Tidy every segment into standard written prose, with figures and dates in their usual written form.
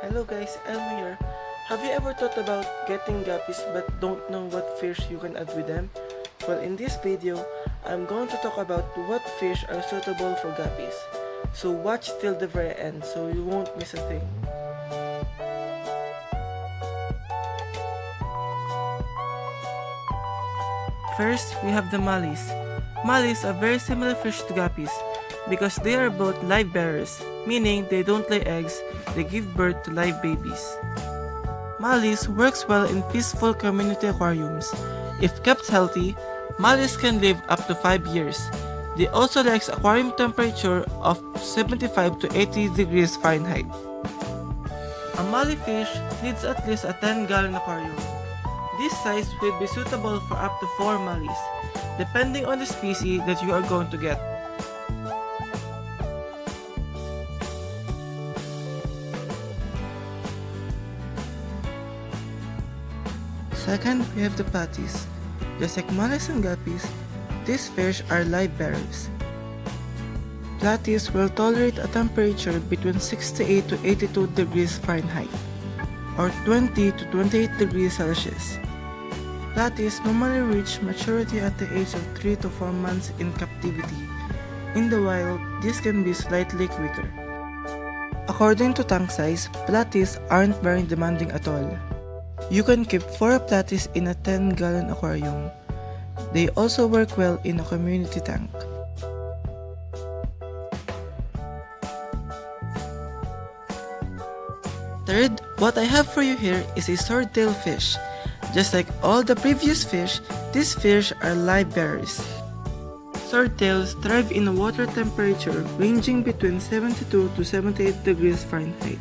Hello guys, Elmo here. Have you ever thought about getting guppies but don't know what fish you can add with them? Well, in this video, I'm going to talk about what fish are suitable for guppies. So watch till the very end so you won't miss a thing. First, we have the mollies. Mollies are very similar fish to guppies because they are both live bearers, meaning they don't lay eggs, they give birth to live babies. Mollies works well in peaceful community aquariums. If kept healthy, mollies can live up to 5 years. They also like aquarium temperature of 75 to 80 degrees Fahrenheit. A molly fish needs at least a 10-gallon aquarium. This size will be suitable for up to 4 mollies, depending on the species that you are going to get. Second, we have the platies. Just like mollies and guppies, these fish are live bearers. Platies will tolerate a temperature between 68 to 82 degrees Fahrenheit, or 20 to 28 degrees Celsius. Platies normally reach maturity at the age of 3 to 4 months in captivity. In the wild, this can be slightly quicker. According to tank size, platies aren't very demanding at all. You can keep 4 platies in a 10-gallon aquarium. They also work well in a community tank. Third, what I have for you here is a swordtail fish. Just like all the previous fish, these fish are live bearers. Swordtails thrive in a water temperature ranging between 72 to 78 degrees Fahrenheit,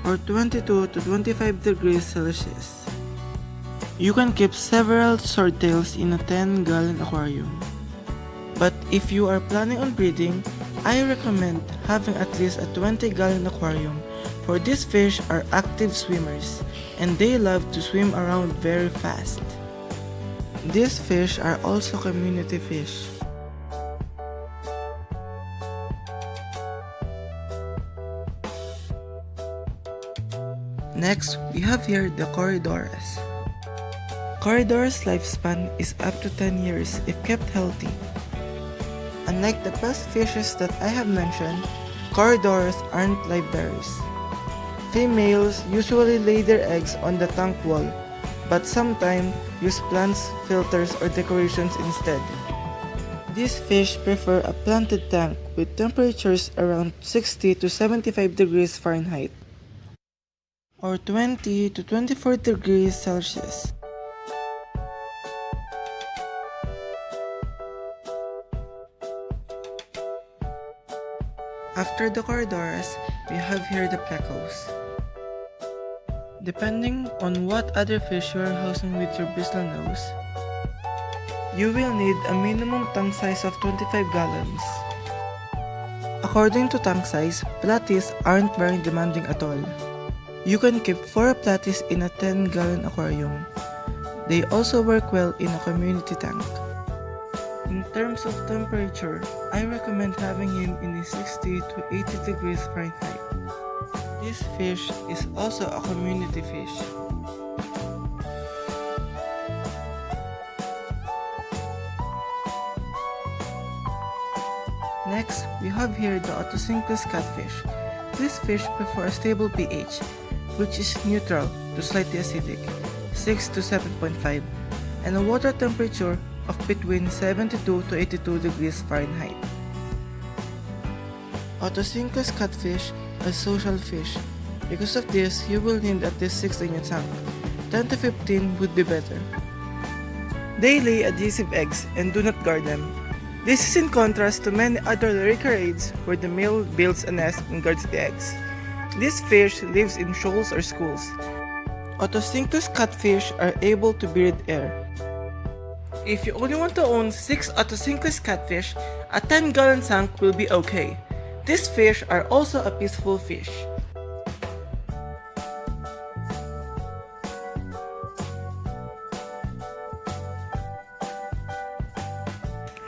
or 22 to 25 degrees Celsius. You can keep several swordtails in a 10-gallon aquarium. But if you are planning on breeding, I recommend having at least a 20-gallon aquarium, for these fish are active swimmers and they love to swim around very fast. These fish are also community fish. Next, we have here the Corydoras. Corydoras' lifespan is up to 10 years if kept healthy. Unlike the past fishes that I have mentioned, Corydoras aren't live bearers. Females usually lay their eggs on the tank wall, but sometimes use plants, filters, or decorations instead. These fish prefer a planted tank with temperatures around 60 to 75 degrees Fahrenheit, or 20 to 24 degrees Celsius. After the Corydoras, we have here the plecos. Depending on what other fish you are housing with your bristle nose, you will need a minimum tank size of 25 gallons. According to tank size, platies aren't very demanding at all. You can keep 4 platies in a 10-gallon aquarium. They also work well in a community tank. In terms of temperature, I recommend having him in a 60 to 80 degrees Fahrenheit. This fish is also a community fish. Next, we have here the autosynclus catfish. This fish prefer a stable pH, which is neutral to slightly acidic, 6 to 7.5, and a water temperature of between 72 to 82 degrees Fahrenheit. Autosynclus catfish are social fish. Because of this, you will need at least 6 in your tank. 10 to 15 would be better. They lay adhesive eggs and do not guard them. This is in contrast to many other loricariids where the male builds a nest and guards the eggs. This fish lives in shoals or schools. Autosynclus catfish are able to breathe air. If you only want to own 6 autosynclus catfish, a 10-gallon tank will be okay. These fish are also a peaceful fish.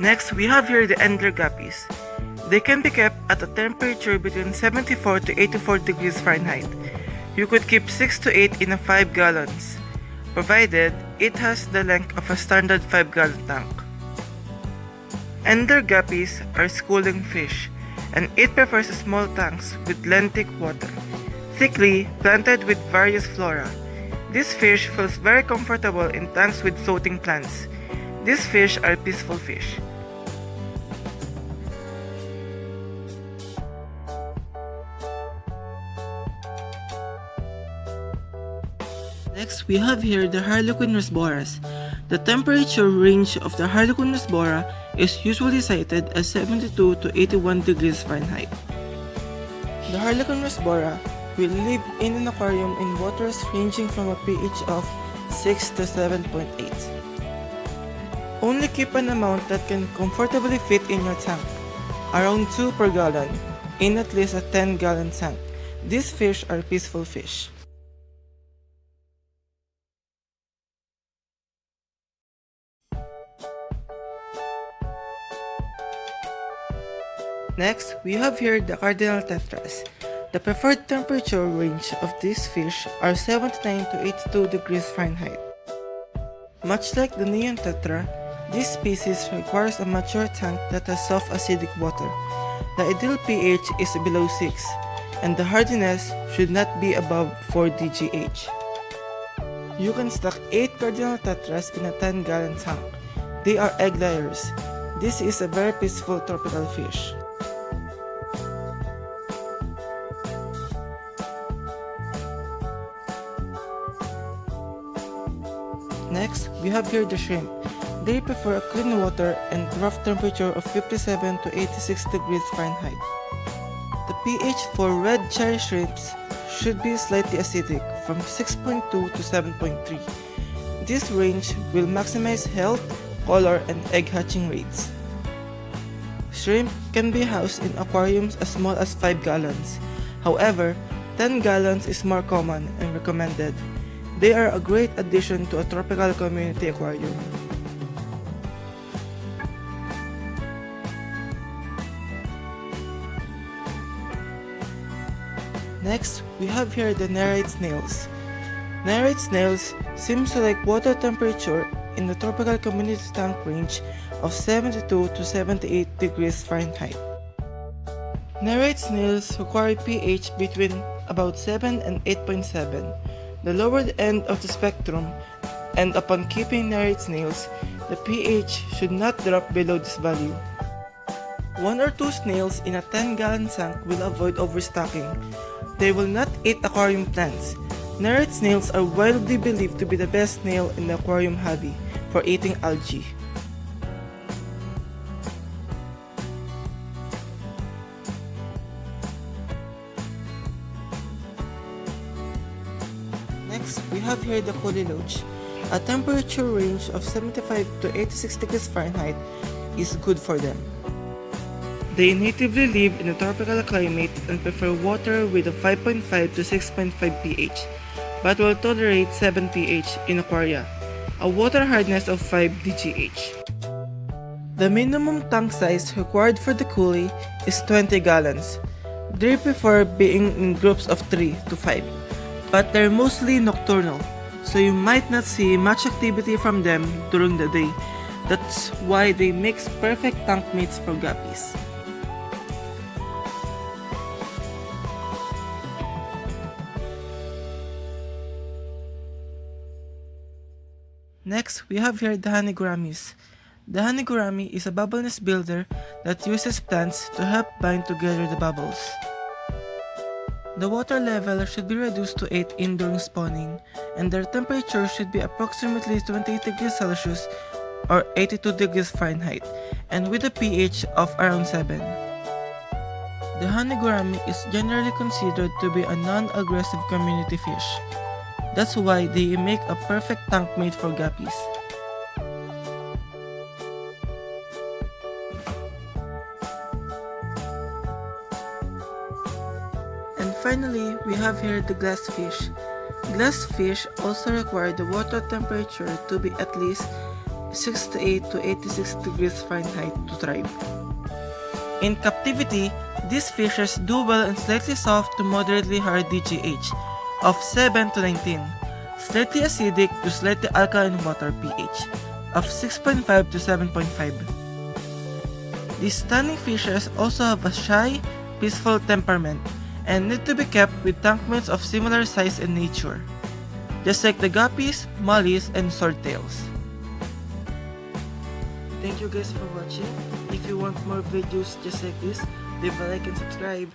Next, we have here the Endler guppies. They can be kept at a temperature between 74 to 84 degrees Fahrenheit. You could keep 6 to 8 in a 5 gallons, provided it has the length of a standard 5-gallon tank. Ender guppies are schooling fish, and it prefers small tanks with lentic water, thickly planted with various flora. This fish feels very comfortable in tanks with floating plants. These fish are peaceful fish. Next, we have here the Harlequin rasboras. The temperature range of the Harlequin rasbora is usually cited as 72 to 81 degrees Fahrenheit. The Harlequin rasbora will live in an aquarium in waters ranging from a pH of 6 to 7.8. Only keep an amount that can comfortably fit in your tank, around 2 per gallon, in at least a 10-gallon tank. These fish are peaceful fish. Next, we have here the Cardinal Tetras. The preferred temperature range of these fish are 79 to 82 degrees Fahrenheit. Much like the Neon Tetra, this species requires a mature tank that has soft acidic water. The ideal pH is below 6, and the hardiness should not be above 4 dgH. You can stock 8 Cardinal Tetras in a 10-gallon tank. They are egg layers. This is a very peaceful tropical fish. Next, we have here the shrimp. They prefer a clean water and rough temperature of 57 to 86 degrees Fahrenheit. The pH for red cherry shrimps should be slightly acidic, from 6.2 to 7.3. This range will maximize health, color, and egg hatching rates. Shrimp can be housed in aquariums as small as 5 gallons. However, 10 gallons is more common and recommended. They are a great addition to a tropical community aquarium. Next, we have here the narrate snails. Narrate snails seems to like water temperature in the tropical community tank range of 72 to 78 degrees Fahrenheit. Narrate snails require pH between about 7 and 8.7. The lower end of the spectrum, and upon keeping narrate snails, the pH should not drop below this value. 1 or 2 snails in a 10-gallon tank will avoid overstocking. They will not eat aquarium plants. Narrate snails are widely believed to be the best snail in the aquarium hobby for eating algae. Next, we have here the coolie loach. A temperature range of 75 to 86 degrees Fahrenheit is good for them. They natively live in a tropical climate and prefer water with a 5.5 to 6.5 pH, but will tolerate 7 pH in aquaria, a water hardness of 5 dgH. The minimum tank size required for the coolie is 20 gallons. They prefer being in groups of 3 to 5. But they're mostly nocturnal, so you might not see much activity from them during the day. That's why they make perfect tank mates for guppies. Next, we have here the honey Grammies. The honey Grammy is a bubble nest builder that uses plants to help bind together the bubbles. The water level should be reduced to 8 in during spawning, and their temperature should be approximately 28 degrees Celsius or 82 degrees Fahrenheit, and with a pH of around 7. The honey gourami is generally considered to be a non-aggressive community fish. That's why they make a perfect tank mate for guppies. And finally, we have here the glassfish. Glassfish also require the water temperature to be at least 68 to 86 degrees Fahrenheit to thrive. In captivity, these fishes do well in slightly soft to moderately hard DGH, of 7 to 19, slightly acidic to slightly alkaline water pH of 6.5 to 7.5. These stunning fishes also have a shy, peaceful temperament and need to be kept with tankmates of similar size and nature, just like the guppies, mollies, and swordtails. Thank you guys for watching. If you want more videos just like this, leave a like and subscribe.